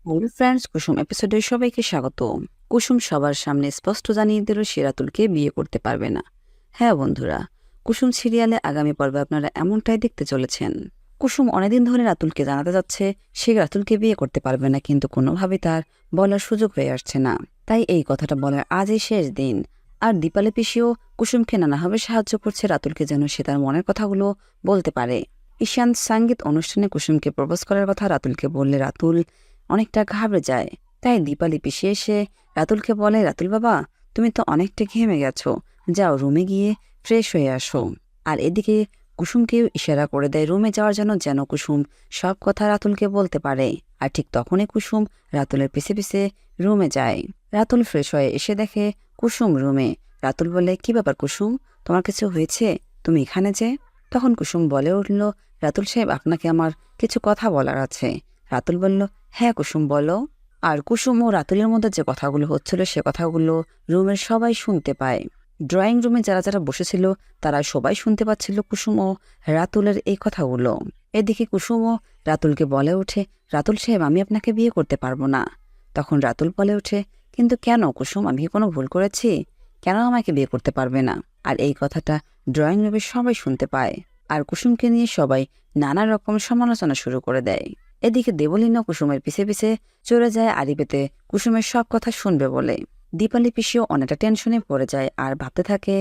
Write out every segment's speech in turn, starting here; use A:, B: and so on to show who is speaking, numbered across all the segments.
A: Hello friends, কুসুম এপিসোডে সবাইকে স্বাগত। কুসুম সবার সামনে স্পষ্ট জানিয়ে দিল সে রাতুলকে বিয়ে করতে পারবে না। হ্যাঁ বন্ধুরা, কুসুম সিরিয়ালে আগামী পর্বে আপনারা এমনটাই দেখতে চলেছেন। কুসুম অনেকদিন ধরে রাতুলকে জানাতে যাচ্ছে সে রাতুলকে বিয়ে করতে পারবে না, কিন্তু কোনোভাবেই তার বলার সুযোগ হয়ে আসছে না। তাই এই কথাটা বলার আজই শেষ দিন। আর দীপালি পিসিও কুসুমকে নানাভাবে সাহায্য করছে রাতুলকে যেন সে তার মনের কথাগুলো বলতে পারে। ঈশান সঙ্গীত অনুষ্ঠানে কুসুমকে প্রপোজ করার কথা রাতুলকে বললে রাতুল অনেকটা ঘাবড়ে যায়। তাই দীপালি পিসি এসে রাতুলকে বলে, রাতুল বাবা, তুমি তো অনেকটা ঘেমে গেছো, যাও রুমে গিয়ে ফ্রেশ হয়ে আসো। আর এদিকে কুসুমকেও ইশারা করে দেয় রুমে যাওয়ার জন্য, যেন কুসুম সব কথা রাতুলকে বলতে পারে। আর ঠিক তখনই কুসুম রাতুলের পিছে পিছে রুমে যায়। রাতুল ফ্রেশ হয়ে এসে দেখে কুসুম রুমে। রাতুল বলে, কি ব্যাপার কুসুম, তোমার কিছু হয়েছে, তুমি এখানে যে? তখন কুসুম বলে উঠল, রাতুল সাহেব, আপনাকে আমার কিছু কথা বলার আছে। রাতুল বলল, হ্যাঁ কুসুম বলো। আর কুসুম ও রাতুলের মধ্যে যে কথাগুলো হচ্ছিল সে কথাগুলো রুমের সবাই শুনতে পায়। ড্রয়িং রুমে যারা যারা বসেছিল তারা সবাই শুনতে পাচ্ছিল কুসুম ও রাতুলের এই কথাগুলো। এদিকে কুসুম ও রাতুলকে বলে ওঠে, রাতুল সাহেব, আমি আপনাকে বিয়ে করতে পারবো না। তখন রাতুল বলে ওঠে, কিন্তু কেন কুসুম, আমি কি কোনো ভুল করেছি? কেন আমাকে বিয়ে করতে পারবে না? আর এই কথাটা ড্রয়িং রুমে সবাই শুনতে পায়। আর কুসুমকে নিয়ে সবাই নানা রকম সমালোচনা শুরু করে দেয়। এদিকে দেবলীনা কুসুমের পিছে পিছে চলে যায় আড়ি পেতে কুসুমের সব কথা শুনবে বলে। দীপালি পিসিও অনেকটা টেনশনে পড়ে যায় আর ভাবতে থাকে,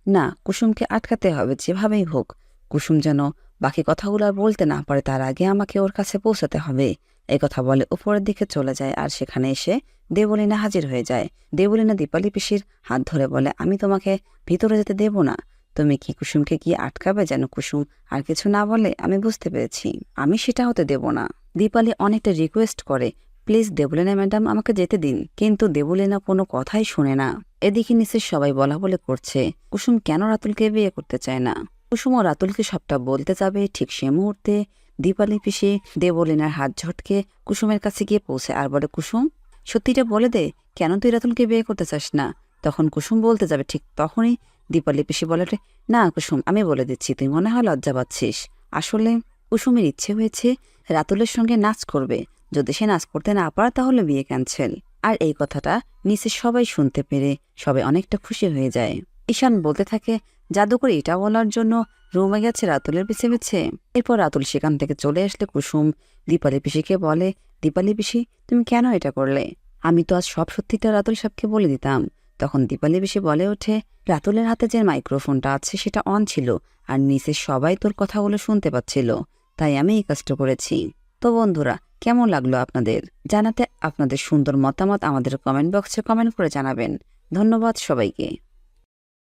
A: না, কুসুমকে আটকাতে হবে যেভাবেই হোক। কুসুম যেন বাকি কথাগুলো আর বলতে না পারে, তার আগে আমাকে ওর কাছে পৌঁছাতে হবে। এই কথা বলে উপরের দিকে চলে যায়। আর সেখানে এসে দেবলীনা হাজির হয়ে যায়। দেবলীনা দীপালি পিসির হাত ধরে বলে, আমি তোমাকে ভিতরে যেতে দেব না। তুমি কি কুসুমকে কি আটকাবে যেন কুসুম আর কিছু না বলে? আমি বুঝতে পেরেছি, আমি সেটা হতে দেব না। দীপালি অনেকটা রিকোয়েস্ট করে, প্লিজ দেবলীনা ম্যাডাম, আমাকে যেতে দিন। কিন্তু দেবলীনা কোনো কথাই শুনে না। এদিকে নিচে সবাই বলা বলে করছে কুসুম কেন রাতুলকে বিয়ে করতে চায় না। কুসুম ও রাতুলকে সবটা বলতে যাবে, ঠিক সে মুহূর্তে দীপালি পিসি দেবলীনার হাত ঝটকে কুসুমের কাছে গিয়ে পৌঁছে আর বলে, কুসুম, সত্যিটা বলে দে, কেন তুই রাতুলকে বিয়ে করতে চাস না? তখন কুসুম বলতে যাবে, ঠিক তখনই দীপালি পিসি বলে, না কুসুম, আমি বলে দিচ্ছি, তুই মনে হয় লজ্জা পাচ্ছিস। আসলে কুসুমের ইচ্ছে হয়েছে রাতুলের সঙ্গে নাচ করবে। যদি সে নাচ করতে না পারে তাহলে বিয়ে ক্যান্সেল। আর এই কথাটা নিচে সবাই শুনতে পেরে সবাই অনেকটা খুশি হয়ে যায়। ঈশান বলতে থাকে, জাদুকর এটা বলার জন্য রুমে গেছে রাতুলের পিছে পিছে। এরপর রাতুল সেখান থেকে চলে আসলে কুসুম দীপালি পিসিকে বলে, দীপালি পিসি, তুমি কেন এটা করলে? আমি তো আজ সব সত্যিটা রাতুল সাহেবকে বলে দিতাম। তখন দীপালি পিসি বলে ওঠে, রাতুলের হাতে যে মাইক্রোফোনটা আছে সেটা অন ছিল, আর নিচে সবাই তোর কথাগুলো শুনতে পাচ্ছিল, তাই আমি এই কাজটা করেছি। তো বন্ধুরা, কেমন লাগলো আপনাদের? জানাতে আপনাদের সুন্দর মতামত আমাদের কমেন্ট বক্সে কমেন্ট করে জানাবেন। ধন্যবাদ সবাইকে।